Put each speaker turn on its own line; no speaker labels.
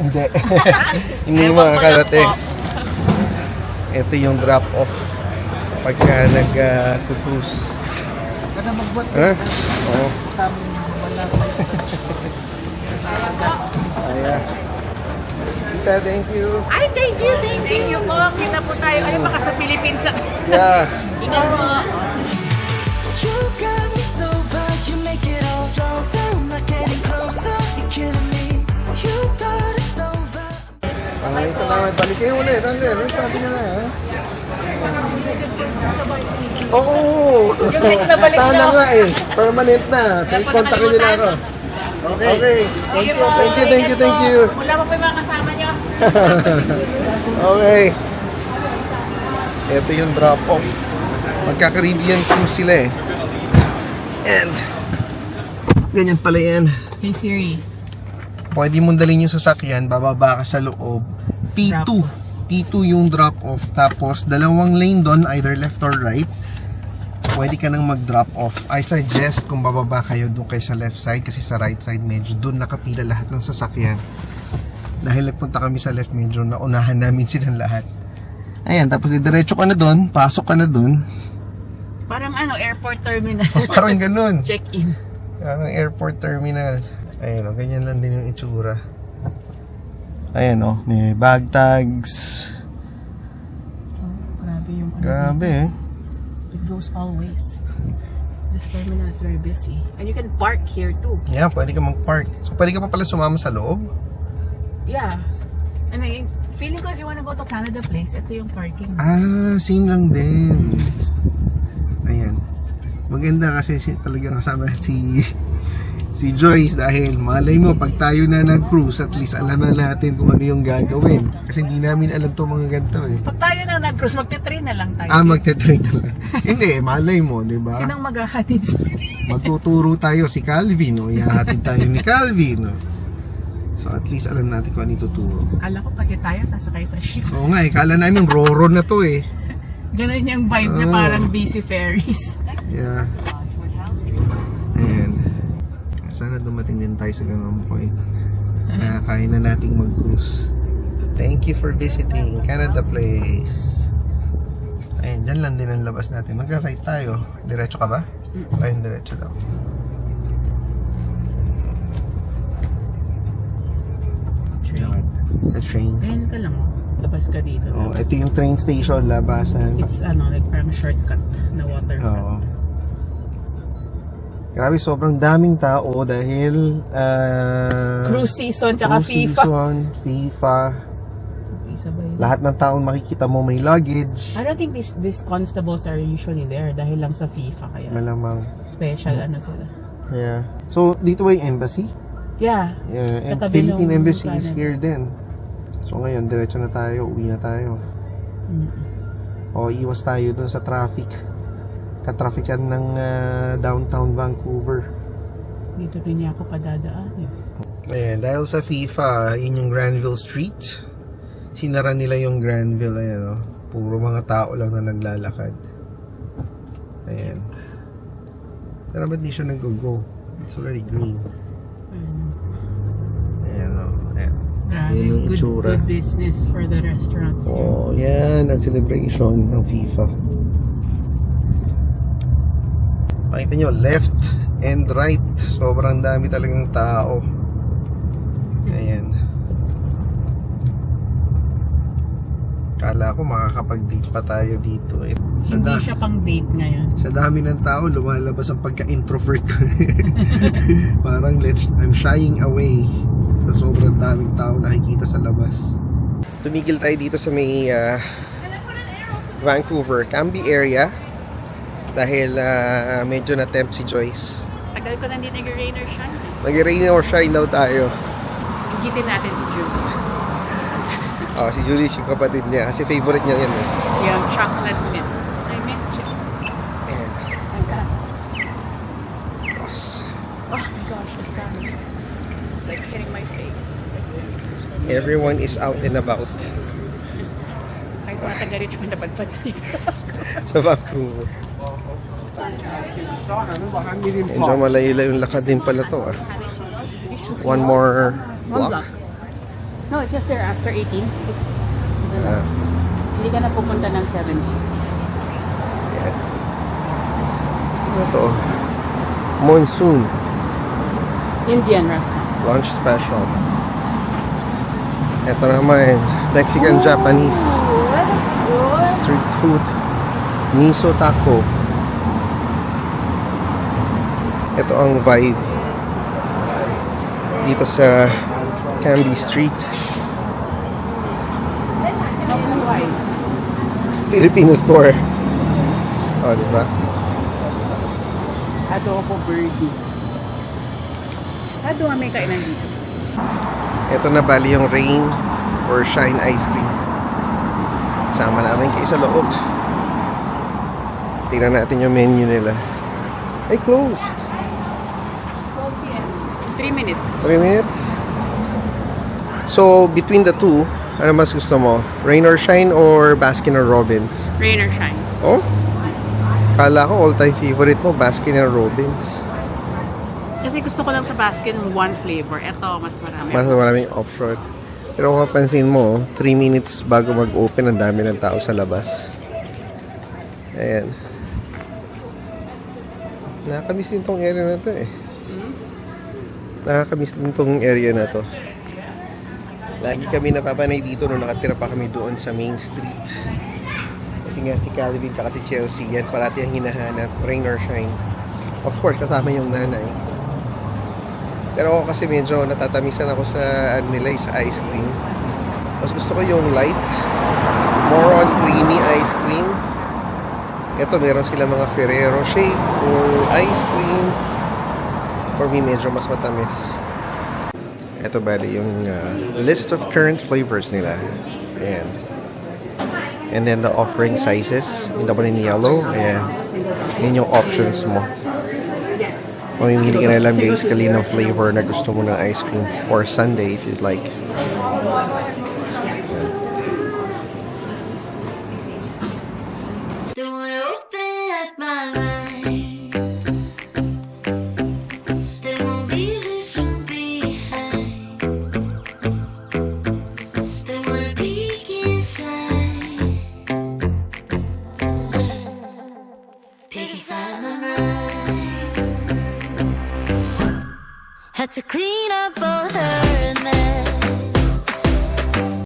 Hindi. Hindi makakarating. Ito yung drop-off pagka nag-cruise.
Kada magbuhat.
Ha? Oo. Ayan. Tita, thank you.
Ay, thank you po. Kita po tayo. Ay, baka sa Philippines.
Yeah.
Ingat po.
You got me so bad, you make it all slow down, not getting closer, you're killing me. You got it so bad.
Maraming salamat. Balik kayo ulit. Uncle, ano sabi niya na, ha? Oo.
Yung next na balik
Sana
daw.
nga eh. Permanent na. Take contact nila ako. Okay. Thank you.
Wala pa po yung mga kasama niyo.
Okay. Ito yung drop-off. Magka-Caribbean cruise sila eh. And, ganyan pala yan.
Hey Siri.
Pwede mong dalhin yung sasakyan, bababa ka sa loob. P2. P2 yung drop-off. Tapos, dalawang lane doon, either left or right. Pwede ka nang mag-drop off. I suggest kung bababa kayo doon kayo sa left side kasi sa right side medyo doon nakapila lahat ng sasakyan. Dahil nagpunta kami sa left, medyo naunahan namin silang lahat. Ayan, tapos diretso ka na doon, pasok ka na doon.
Parang airport terminal.
Parang ganun.
Check-in.
Parang airport terminal. Ayan o, ganyan lang din yung itsura. Ayan o, may bag tags.
So, grabe yung
Grabe eh.
It goes always. This terminal is very busy. And you can park here too.
Yeah, pwede ka mag-park. So, pwede ka pa pala sumama sa loob?
Yeah. And feeling ko if you wanna go to Canada Place, ito yung parking.
Ah, same lang din. Ayan. Maganda kasi talagang kasama si Joyce dahil malay mo pag tayo na nag-cruise at least alam na natin kung ano yung gagawin. Kasi hindi namin alam to mga ganito eh.
Pag tayo na nag-cruise, magte-train na lang tayo.
Ah, magte-train na lang. Hindi, malay mo, di ba?
Sinong maghahatid sa
Magtuturo tayo si Calvin o ihahatid tayo ni Calvin. No? So at least alam natin kung ano ituturo.
Kala ko pati tayo sasakay sa ship.
Oo nga eh, kala namin Roro na to eh.
Ganun yung vibe niya,
Oh.
parang busy ferries.
Yeah. And sana dumating din tayo sa ganung point. Kaya kaya na nating mag-cruise. Thank you for visiting Canada Place. Ayun, dyan lang din ang labas natin. Mag-right tayo. Diretso ka ba? Ayun, diretso daw.
Train.
The train.
Ganyan ka lang. Labas ka dito.
Oh, ito yung train station, labasan.
It's like parang shortcut na waterfront.
Oo. Grabe, sobrang daming tao dahil
Cruise season tsaka
cruise
FIFA.
season, FIFA.
Sabay.
Lahat ng taon makikita mo may luggage.
I don't think these constables are usually there dahil lang sa FIFA kaya
Malamang.
special sila.
Yeah. So, dito ba yung embassy?
Yeah.
Yeah. And
Katabi
Philippine
nung
Embassy is
kanan.
here din. So, ngayon, diretso na tayo. Uwi na tayo. O, iwas tayo dun sa traffic. Katrafikan ng downtown Vancouver.
Dito rin niya ako padadaan.
Ayan, dahil sa FIFA, yun yung Granville Street. Sinara nila yung Granville, ayan o. Puro mga tao lang na naglalakad. Ayan. Pero ba't di siya nag-go? It's already green. Ayan o. Ayan.
Grabe,
Yan yung itsura.
good business for the restaurants here.
Oh, yan ang celebration ng FIFA. Makita nyo, left and right. Sobrang dami talagang tao. Ayan. Kala ko makakapag-date pa tayo dito eh.
Hindi siya pang date ngayon.
Sa dami ng tao, lumalabas ang pagka-introvert ko. Parang I'm shying away sa sobrang daming tao nakikita sa labas. Tumigil tayo dito sa may Vancouver, Cambie area. Dahil medyo na-tempt si Joyce.
Tagal ko na hindi nag-rain or shine.
Mag-rain or shine daw tayo.
Igitin natin si Julie.
Oh, si Julie, yung kapatid niya. Kasi favorite niya yan eh.
Yung chocolate mint. I mint siya.
Ayan.
Oh my gosh, the sun. It's like hitting my face.
Everyone is out and about
Kahit mga taga-Richmond napadpad dito.
sa Vancouver. Medyo malayo yung lakad din pala to ah. One more block.
No, it's just there after 18. It's,
Ah,
hindi ka na pupunta ng 70s.
yan. Ano to? Monsoon.
Indian restaurant.
Lunch special. Ito naman, Mexican, Japanese.
That's good.
Street food. Miso taco. Ito ang vibe dito sa Cambie Street. Filipino store. Oh, diba?
Adobo birdie. Adobo may kainan dito.
Ito na bali yung rain or shine ice cream. Sama namin kayo sa loob. Tingnan natin yung menu nila. Ay, closed.
12 p.m. 3 minutes.
3 minutes. So, between the two, ano mas gusto mo? Rain or shine or Baskin or Robbins?
Rain or shine.
Oh? Kala ko all-time favorite mo, Baskin and Robbins.
Kasi gusto ko lang sa basket one flavor. Ito, mas marami.
Mas maraming option. Pero kung mapansin mo, 3 minutes bago mag-open, ang dami ng tao sa labas. Ayan. Nakakamiss din tong area na to eh. Nakakamiss din tong area na to. Lagi kami napapanay dito nung nakatira pa kami doon sa Main Street. Kasi nga si Calvin tsaka si Chelsea, yan parati ang hinahanap, rain or shine. Of course, kasama yung nanay. Pero ako kasi medyo natatamisan ako sa ano nila, sa ice cream. Mas gusto ko yung light, more on creamy ice cream. Ito, meron sila mga Ferrero shake or ice cream. For me, medyo mas matamis. Ito bali yung list of current flavors nila. Ayan. And then the offering sizes. Yung double in yellow. Ayan. Yan yung options mo. Mamimili ka na lang basically ng flavor na gusto mo ng ice cream. Or sundae if you'd like.
Don't open up my mind. They won't leave this room behind. They wanna peek inside. Peek inside my mind. Had to clean up all the